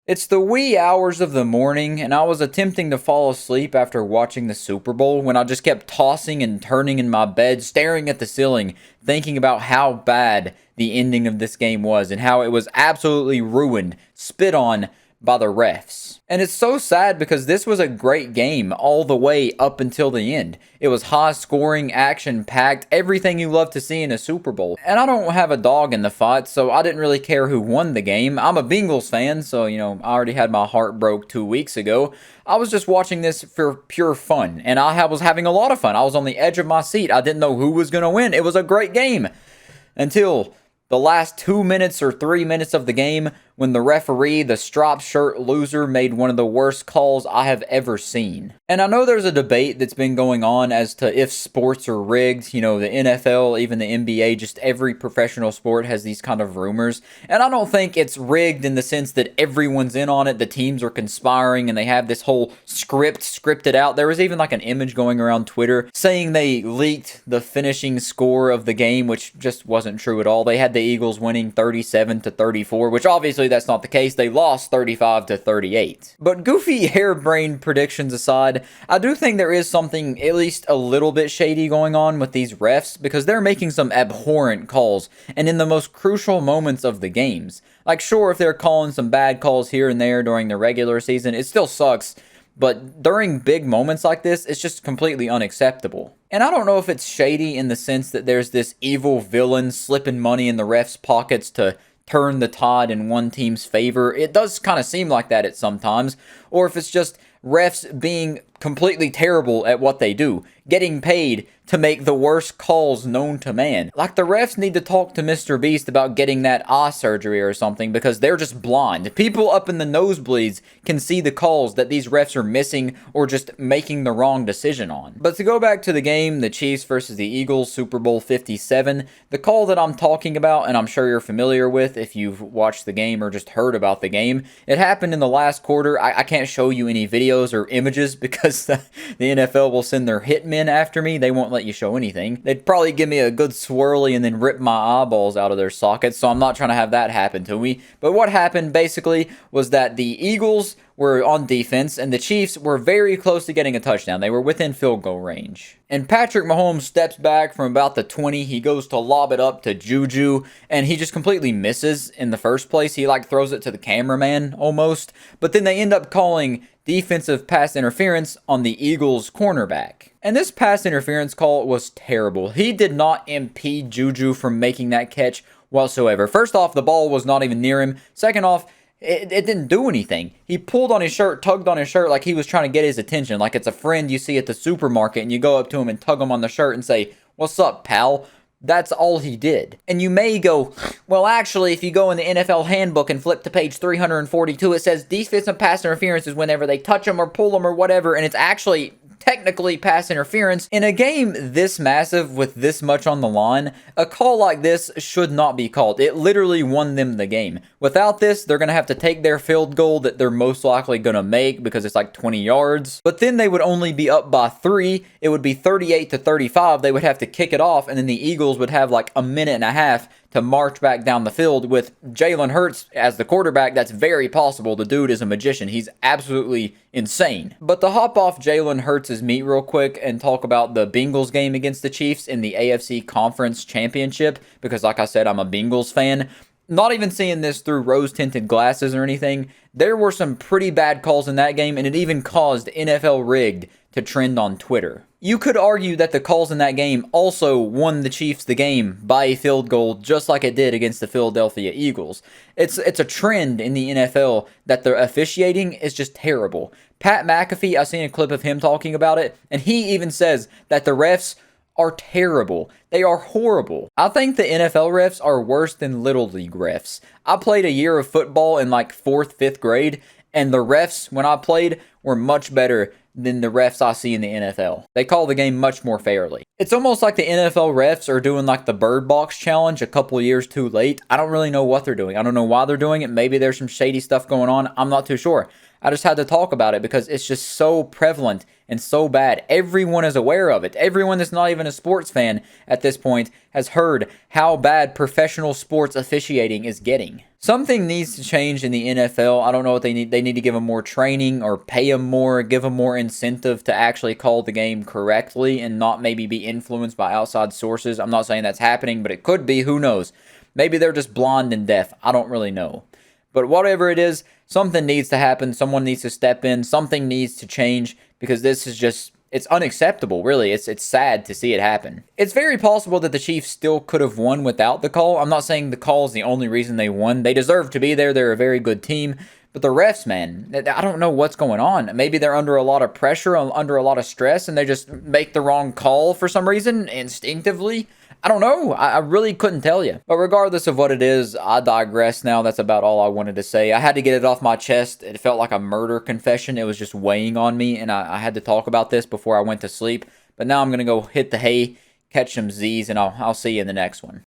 It's the wee hours of the morning, and I was attempting to fall asleep after watching the Super Bowl when I just kept tossing and turning in my bed, staring at the ceiling, thinking about how bad the ending of this game was and how it was absolutely ruined, spit on by the refs. And it's so sad because this was a great game all the way up until the end. It was high scoring, action packed, everything you love to see in a Super Bowl. And I don't have a dog in the fight, so I didn't really care who won the game. I'm a Bengals fan, so I already had my heart broke 2 weeks ago. I was just watching this for pure fun, and I was having a lot of fun. I was on the edge of my seat. I didn't know who was going to win. It was a great game until the last 2 minutes or 3 minutes of the game when the referee, the striped shirt loser, made one of the worst calls I have ever seen. And I know there's a debate that's been going on as to if sports are rigged. The NFL, even the NBA, just every professional sport has these kind of rumors. And I don't think it's rigged in the sense that everyone's in on it. The teams are conspiring and they have this whole scripted out. There was even like an image going around Twitter saying they leaked the finishing score of the game, which just wasn't true at all. They had the Eagles winning 37-34, which obviously that's not the case. They lost 35-38. But goofy harebrained predictions aside, I do think there is something at least a little bit shady going on with these refs because they're making some abhorrent calls and in the most crucial moments of the games. Like, sure, if they're calling some bad calls here and there during the regular season, it still sucks. But during big moments like this, it's just completely unacceptable. And I don't know if it's shady in the sense that there's this evil villain slipping money in the refs' pockets to turn the tide in one team's favor. It does kind of seem like that at sometimes. Or if it's just refs being completely terrible at what they do, getting paid to make the worst calls known to man. Like, the refs need to talk to Mr. Beast about getting that eye surgery or something because they're just blind. People up in the nosebleeds can see the calls that these refs are missing or just making the wrong decision on. But to go back to the game, the Chiefs versus the Eagles, Super Bowl 57, the call that I'm talking about, and I'm sure you're familiar with if you've watched the game or just heard about the game, it happened in the last quarter. I can't show you any videos or images because the NFL will send their hitmen after me. They won't let you show anything. They'd probably give me a good swirly and then rip my eyeballs out of their sockets, so I'm not trying to have that happen to me. But what happened basically was that the Eagles were on defense and the Chiefs were very close to getting a touchdown. They were within field goal range. And Patrick Mahomes steps back from about the 20. He goes to lob it up to Juju and he just completely misses in the first place. He throws it to the cameraman almost. But then they end up calling defensive pass interference on the Eagles cornerback. And this pass interference call was terrible. He did not impede Juju from making that catch whatsoever. First off, the ball was not even near him. Second off, it didn't do anything. He pulled on his shirt, tugged on his shirt like he was trying to get his attention, like it's a friend you see at the supermarket and you go up to him and tug him on the shirt and say, "What's up, pal?" That's all he did. And you may go, well, actually, if you go in the NFL handbook and flip to page 342, it says defensive pass interference is whenever they touch them or pull them or whatever, and it's actually technically pass interference. In a game this massive with this much on the line, a call like this should not be called. It literally won them the game. Without this, they're going to have to take their field goal that they're most likely going to make because it's like 20 yards. But then they would only be up by 3. It would be 38-35. They would have to kick it off, and then the Eagles would have like a minute and a half to march back down the field with Jalen Hurts as the quarterback. That's very possible. The dude is a magician. He's absolutely insane. But to hop off Jalen Hurts' meat real quick and talk about the Bengals game against the Chiefs in the AFC Conference Championship, because like I said, I'm a Bengals fan. Not even seeing this through rose-tinted glasses or anything, there were some pretty bad calls in that game, and it even caused NFL Rigged to trend on Twitter. You could argue that the calls in that game also won the Chiefs the game by a field goal, just like it did against the Philadelphia Eagles. It's a trend in the NFL that the officiating is just terrible. Pat McAfee, I've seen a clip of him talking about it, and he even says that the refs are terrible. They are horrible. I think the NFL refs are worse than Little League refs. I played a year of football in like 4th, 5th grade, and the refs, when I played, were much better than the refs I see in the NFL. They call the game much more fairly. It's almost like the NFL refs are doing like the Bird Box Challenge a couple years too late. I don't really know what they're doing. I don't know why they're doing it. Maybe there's some shady stuff going on. I'm not too sure. I just had to talk about it because it's just so prevalent and so bad. Everyone is aware of it. Everyone that's not even a sports fan at this point has heard how bad professional sports officiating is getting. Something needs to change in the NFL. I don't know what they need. They need to give them more training or pay them more, give them more incentive to actually call the game correctly and not maybe be influenced by outside sources. I'm not saying that's happening, but it could be. Who knows? Maybe they're just blind and deaf. I don't really know. But whatever it is, something needs to happen. Someone needs to step in. Something needs to change because this is just, it's unacceptable, really. It's sad to see it happen. It's very possible that the Chiefs still could have won without the call. I'm not saying the call is the only reason they won. They deserve to be there. They're a very good team. But the refs, man, I don't know what's going on. Maybe they're under a lot of pressure, under a lot of stress, and they just make the wrong call for some reason, instinctively. I don't know. I really couldn't tell you. But regardless of what it is, I digress now. That's about all I wanted to say. I had to get it off my chest. It felt like a murder confession. It was just weighing on me, and I had to talk about this before I went to sleep. But now I'm going to go hit the hay, catch some Z's, and I'll see you in the next one.